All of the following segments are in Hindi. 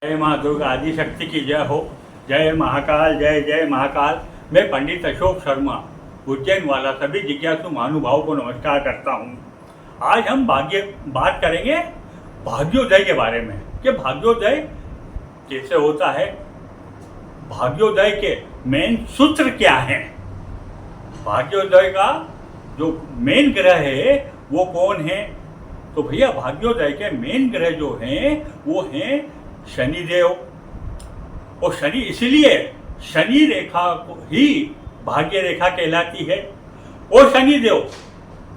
जय माँ दुर्गा आदि शक्ति की जय हो। जय महाकाल, जय जय महाकाल। मैं पंडित अशोक शर्मा उज्जैन वाला सभी जिज्ञासु महानुभावों को नमस्कार करता हूँ। आज हम बात करेंगे भाग्योदय के बारे में कि भाग्योदय कैसे होता है, भाग्योदय के मेन सूत्र क्या हैं, भाग्योदय का जो मेन ग्रह है वो कौन है। तो भैया भाग्योदय के मेन ग्रह जो हैं वो हैं शनिदेव। और शनि इसलिए शनि रेखा को ही भाग्य रेखा कहलाती है। और शनिदेव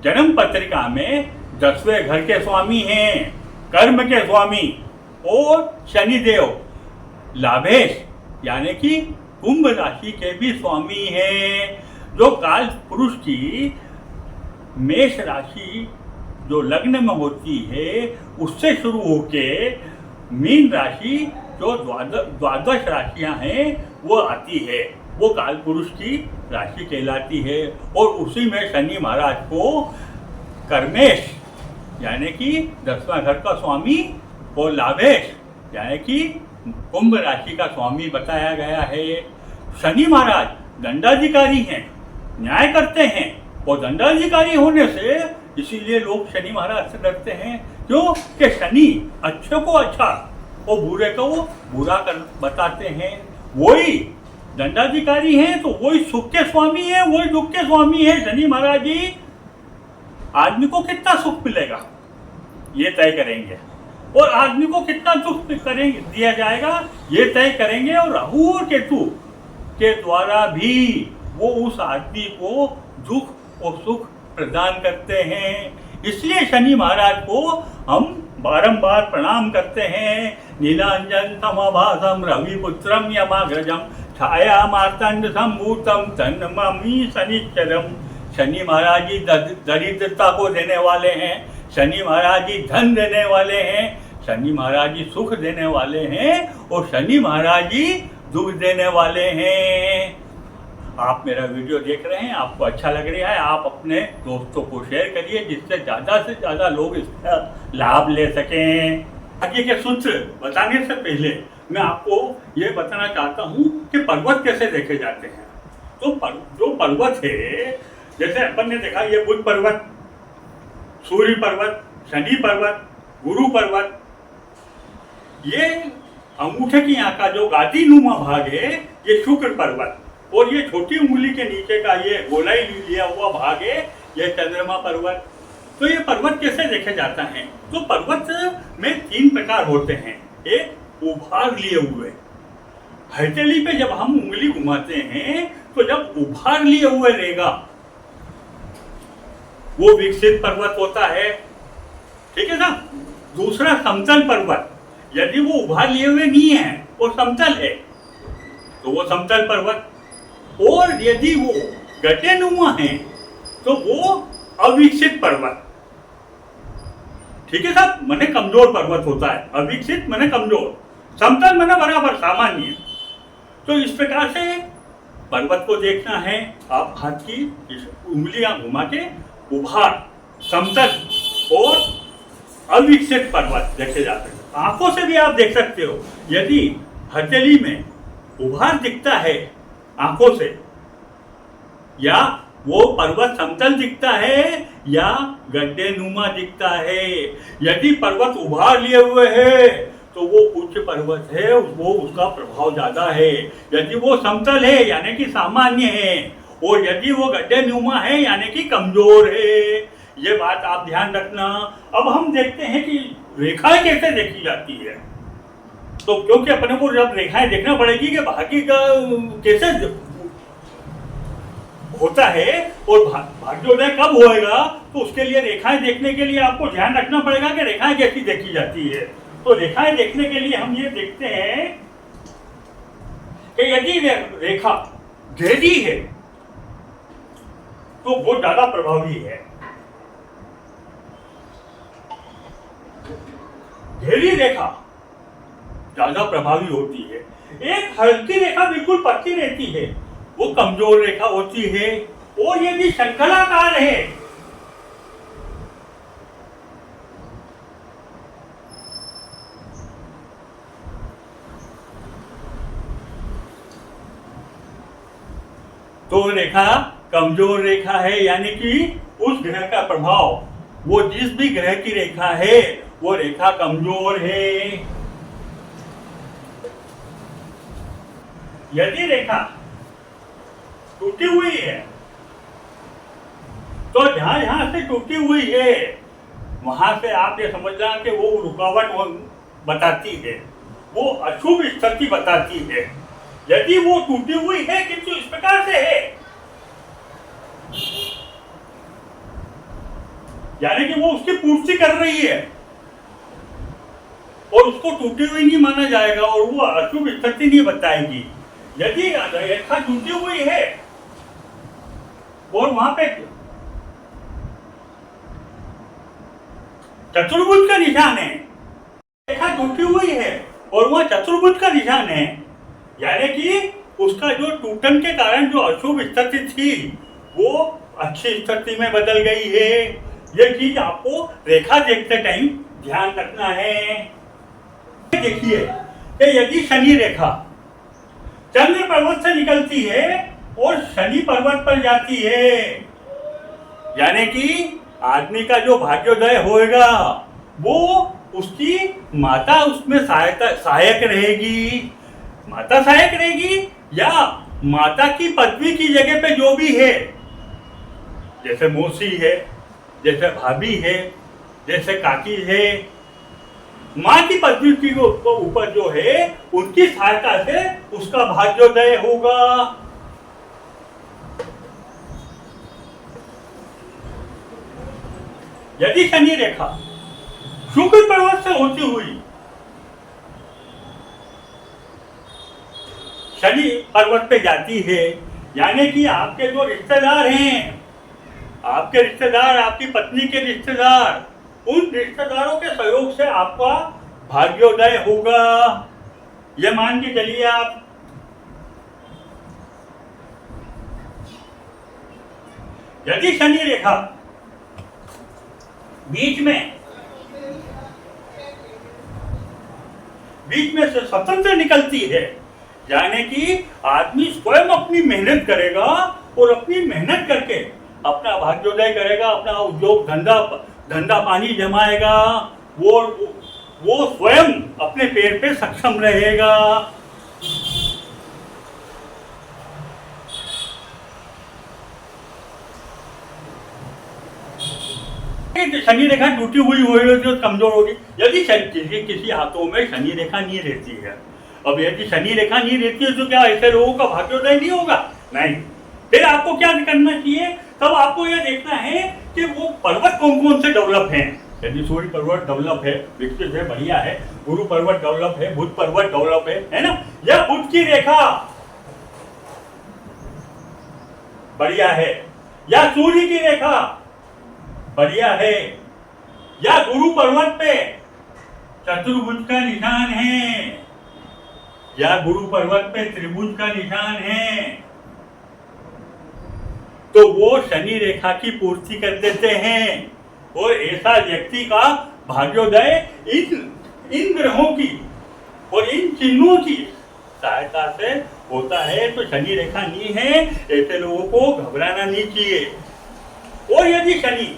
जन्म पत्रिका में 10वें घर के स्वामी हैं, कर्म के स्वामी। और शनिदेव लाभेश यानी कि कुंभ राशि के भी स्वामी हैं, जो काल पुरुष की मेष राशि जो लग्न में होती है उससे शुरू होके मीन राशि जो द्वादश राशियां हैं वो आती है, वो काल पुरुष की राशि कहलाती है। और उसी में शनि महाराज को कर्मेश यानी कि 10वां घर का स्वामी और लाभेश यानी कि कुंभ राशि का स्वामी बताया गया है। शनि महाराज दंडाधिकारी हैं, न्याय करते हैं। और दंडाधिकारी होने से इसीलिए लोग शनि महाराज से डरते हैं, क्यों कि शनि अच्छे को अच्छा और बुरे को वो बुरा कर बताते हैं। वही दंडाधिकारी हैं तो वही सुख के स्वामी है, वही दुख के स्वामी है। शनि महाराज जी आदमी को कितना सुख मिलेगा ये तय करेंगे, और आदमी को कितना दुख करेंगे दिया जाएगा ये तय करेंगे। और राहु और केतु के द्वारा भी वो उस आदमी को दुख और सुख प्रदान करते हैं। इसलिए शनि महाराज को हम बारंबार प्रणाम करते हैं। नीलांजन समभासम रविपुत्रम यमाग्रजम छाया मार्तंड संभूतम तन्नमामि शनिश्चरम। शनि महाराज जी दरिद्रता को देने वाले हैं, शनि महाराज जी धन देने वाले हैं, शनि महाराज जी सुख देने वाले हैं, और शनि महाराज जी दुख देने वाले हैं। आप मेरा वीडियो देख रहे हैं, आपको अच्छा लग रहा है, आप अपने दोस्तों को शेयर करिए जिससे ज़्यादा लोग इसका लाभ ले सकें। आगे के सूत्र बताने से पहले मैं आपको ये बताना चाहता हूँ कि पर्वत कैसे देखे जाते हैं। तो जो पर्वत है, जैसे अपन ने देखा ये बुध पर्वत, सूर्य पर्वत, शनि पर्वत, गुरु पर्वत, ये अंगूठे की यहाँ का जो गादी नुमा भाग है ये शुक्र पर्वत, और ये छोटी उंगली के नीचे का ये गोलाई लिया हुआ भाग है ये चंद्रमा पर्वत। तो ये पर्वत कैसे देखे जाता है? तो पर्वत में 3 प्रकार होते हैं। एक उभार लिए हुए, हथेली पे जब हम उंगली घुमाते हैं तो जब उभार लिए हुए रहेगा वो विकसित पर्वत होता है, ठीक है ना। दूसरा समतल पर्वत, यदि वो उभार लिए हुए नहीं है वो समतल है तो वो समतल पर्वत। और यदि वो गड्ढेनुमा है तो वो अविकसित पर्वत, ठीक है साहब, माने कमजोर पर्वत होता है। अविकसित माने कमजोर, समतल माने बराबर सामान्य। तो इस प्रकार से पर्वत को देखना है। आप हाथ की उंगलियां घुमा के उभार, समतल और अविकसित पर्वत देखे जाते हैं। आंखों से भी आप देख सकते हो, यदि हथेली में उभार दिखता है आंखों से, या वो पर्वत समतल दिखता है या गड्ढेनुमा दिखता है। यदि पर्वत उभार लिए हुए है तो वो उच्च पर्वत है, वो उसका प्रभाव ज्यादा है। यदि वो समतल है यानी कि सामान्य है, और यदि वो गड्ढेनुमा है यानी कि कमजोर है। ये बात आप ध्यान रखना। अब हम देखते हैं कि रेखाएं कैसे देखी जाती है। तो क्योंकि अपने को जब रेखाएं देखना पड़ेगी कि भाग्य का कैसे होता है और भाग्योदय कब होएगा, तो उसके लिए रेखाएं देखने के लिए आपको ध्यान रखना पड़ेगा कि रेखाएं कैसी देखी जाती है। तो रेखाएं देखने के लिए हम ये देखते हैं कि यदि रेखा गहरी है तो वो ज्यादा प्रभावी है। गहरी रेखा ज्यादा प्रभावी होती है। एक हल्की रेखा बिल्कुल पतली रहती है वो कमजोर रेखा होती है। और यदि शंखलाकार है तो रेखा कमजोर रेखा है, यानी कि उस ग्रह का प्रभाव, वो जिस भी ग्रह की रेखा है वो रेखा कमजोर है। यदि रेखा टूटी हुई है तो जहां जहां से टूटी हुई है वहां से आप ये समझना कि वो रुकावट बताती है, वो अशुभ स्थिति बताती है। यदि वो टूटी हुई है किंतु इस प्रकार से है, यानी कि वो उसकी पूर्ति कर रही है और उसको टूटी हुई नहीं माना जाएगा और वो अशुभ स्थिति नहीं बताएगी। यदि रेखा टूटी हुई है और वहां पे चतुर्भुज का निशान है, रेखा टूटी हुई है और वह चतुर्भुज का निशान है, यानी कि उसका जो टूटन के कारण जो अशुभ स्थिति थी वो अच्छी स्थिति में बदल गई है। यह चीज आपको रेखा देखते टाइम ध्यान रखना है। देखिए कि यदि शनि रेखा चंद्र पर्वत से निकलती है और शनि पर्वत पर जाती है, यानी कि आदमी का जो भाग्योदय होएगा वो उसकी माता उसमें सहायक रहेगी, माता सहायक रहेगी या माता की पत्नी की जगह पे जो भी है, जैसे मौसी है, जैसे भाभी है, जैसे काकी है, माँ की पत्नी की ऊपर जो है उनकी सहायता से उसका भाग्योदय होगा। यदि शनि रेखा शुक्र पर्वत से होती हुई शनि पर्वत पे जाती है, यानी कि आपके जो रिश्तेदार हैं, आपके रिश्तेदार, आपकी पत्नी के रिश्तेदार, उन रिश्तेदारों के सहयोग से आपका भाग्योदय होगा, ये मान के चलिए आप। यदि शनि रेखा बीच में से स्वतंत्र निकलती है, यानी कि आदमी स्वयं अपनी मेहनत करेगा और अपनी मेहनत करके अपना भाग्योदय करेगा, अपना उद्योग धंधा पानी जमाएगा, वो स्वयं अपने पैर पे सक्षम रहेगा। शनि रेखा टूटी हुई होगी तो कमजोर होगी। यदि किसी हाथों में शनि रेखा नहीं रहती है, अब यदि शनि रेखा नहीं रहती है तो क्या ऐसे लोगों का भाग्योदय नहीं होगा? नहीं। फिर आपको क्या करना चाहिए? तब आपको यह देखना है कि वो पर्वत कौन कौन से डेवलप हैं। यदि सूर्य पर्वत डेवलप है, विकसित है, बढ़िया है, गुरु पर्वत डेवलप है, बुध पर्वत डेवलप है ना, या बुध की रेखा बढ़िया है, या सूर्य की रेखा बढ़िया है, या गुरु पर्वत पे चतुर्भुज का निशान है, या गुरु पर्वत पे त्रिभुज का निशान है, तो वो शनि रेखा की पूर्ति कर देते हैं और ऐसा व्यक्ति का भाग्योदय इन ग्रहों की और इन चिन्हों की सहायता से होता है। तो शनि रेखा नहीं है, ऐसे लोगों को घबराना नहीं चाहिए। और यदि शनि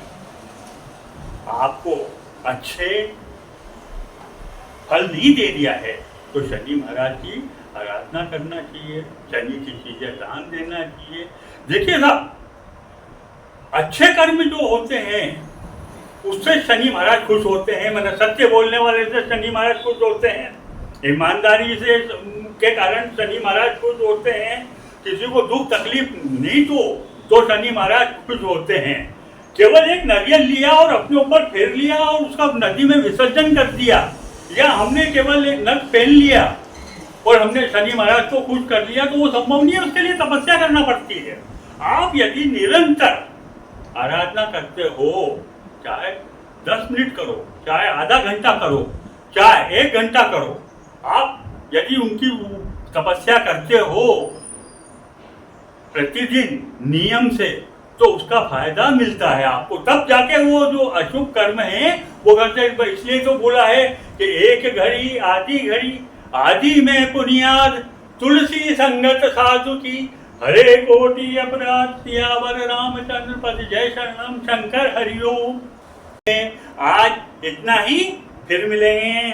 आपको अच्छे फल नहीं दे दिया है तो शनि महाराज की आराधना करना चाहिए, शनि की चीजें दान देना चाहिए। देखिए साहब, अच्छे कर्म जो होते हैं उससे शनि महाराज खुश होते हैं, मतलब सत्य बोलने वाले से शनि महाराज खुश होते हैं, ईमानदारी से के कारण शनि महाराज खुश होते हैं, किसी को दुख तकलीफ नहीं तो शनि महाराज खुश होते हैं। केवल एक नारियल लिया और अपने ऊपर फेर लिया और उसका नदी में विसर्जन कर दिया, या हमने केवल एक नग पहन लिया और हमने शनि महाराज को खुश कर लिया, तो वो संभव नहीं है, उसके लिए तपस्या करना पड़ती है। आप यदि निरंतर आराधना करते हो, चाहे 10 मिनट करो, चाहे आधा घंटा करो, चाहे 1 घंटा करो, आप यदि उनकी तपस्या करते हो प्रतिदिन नियम से, तो उसका फायदा मिलता है आपको। तब जाके वो जो अशुभ कर्म है वो करते, इसलिए तो बोला है कि एक घड़ी आधी में पुनियाद, तुलसी संगत साधु की हरे कोटि अपराध सियावर रामचंद्र पति जय शरणम शंकर हरिओम। आज इतना ही, फिर मिलेंगे।